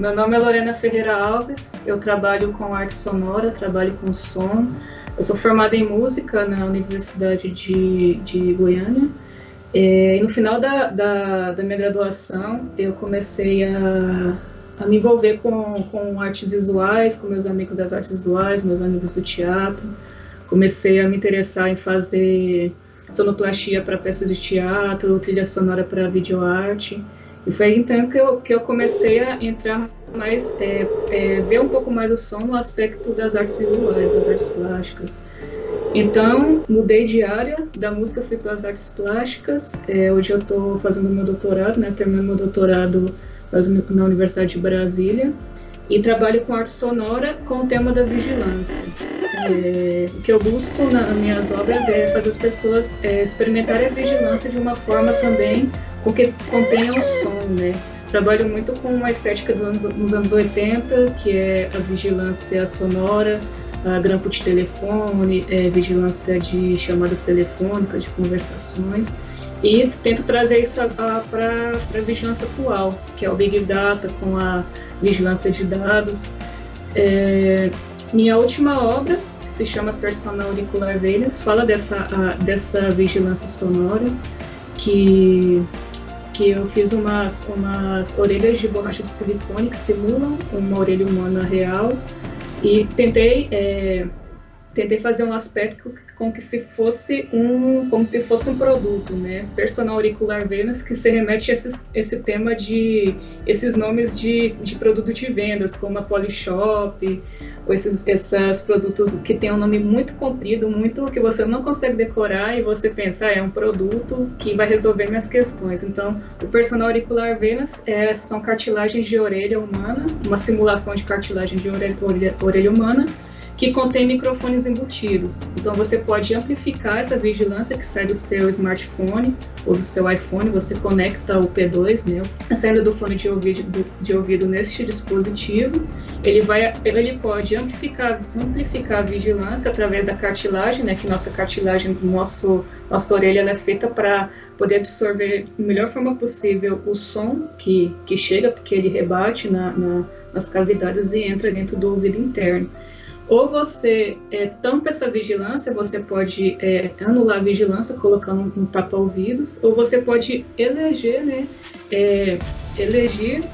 Meu nome é Lorena Ferreira Alves, eu trabalho com arte sonora, trabalho com som. Eu sou formada em música na Universidade de Goiânia. E no final da minha graduação, eu comecei a me envolver com artes visuais, com meus amigos das artes visuais, meus amigos do teatro. Comecei a me interessar em fazer sonoplastia para peças de teatro, trilha sonora para videoarte. E foi aí então que eu comecei a entrar mais, ver um pouco mais o som no aspecto das artes visuais, das artes plásticas. Então, mudei de área, da música fui para as artes plásticas. Hoje eu estou fazendo meu doutorado, né? Terminei meu doutorado na Universidade de Brasília e trabalho com arte sonora com o tema da vigilância. O que eu busco nas minhas obras é fazer as pessoas experimentarem a vigilância de uma forma também com que contenha o som, né? Trabalho muito com a estética dos anos 80, que é a vigilância sonora, a grampo de telefone, vigilância de chamadas telefônicas, de conversações, e tento trazer isso para a vigilância atual, que é o Big Data com a vigilância de dados. Minha última obra, que se chama Persona Auricular Venus, fala dessa vigilância sonora, que eu fiz umas orelhas de borracha de silicone que simulam uma orelha humana real, e tentei fazer um aspecto como se fosse um produto, né? Persona Auricular Venus, que se remete a esse tema esses nomes de produto de vendas, como a Polishop, ou esses produtos que tem um nome muito comprido, muito que você não consegue decorar e você pensa, é um produto que vai resolver minhas questões. Então, o Persona Auricular Venus são cartilagens de orelha humana, uma simulação de cartilagem de orelha humana, que contém microfones embutidos. Então você pode amplificar essa vigilância que sai do seu smartphone ou do seu iPhone, você conecta o P2, né, saindo do fone de ouvido neste dispositivo, ele pode amplificar a vigilância através da cartilagem, né, que nossa cartilagem, nossa orelha ela é feita para poder absorver da melhor forma possível o som que chega, porque ele rebate nas cavidades e entra dentro do ouvido interno. Ou você tampa essa vigilância, você pode anular a vigilância colocando um tapa-ouvidos, ou você pode eleger, né,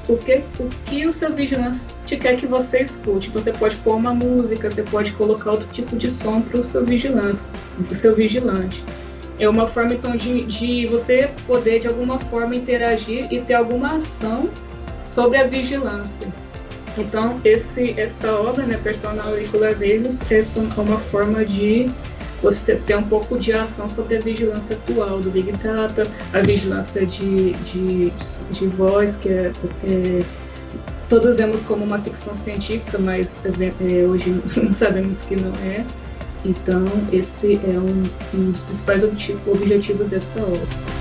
o que o seu vigilância te quer que você escute. Então você pode pôr uma música, você pode colocar outro tipo de som para o seu vigilante. É uma forma então de você poder de alguma forma interagir e ter alguma ação sobre a vigilância. Então, esta obra, né, Persona Auricular Venus, é uma forma de você ter um pouco de ação sobre a vigilância atual do Big Data, a vigilância de voz, que todos vemos como uma ficção científica, mas hoje sabemos que não é. Então, esse é um dos principais objetivos dessa obra.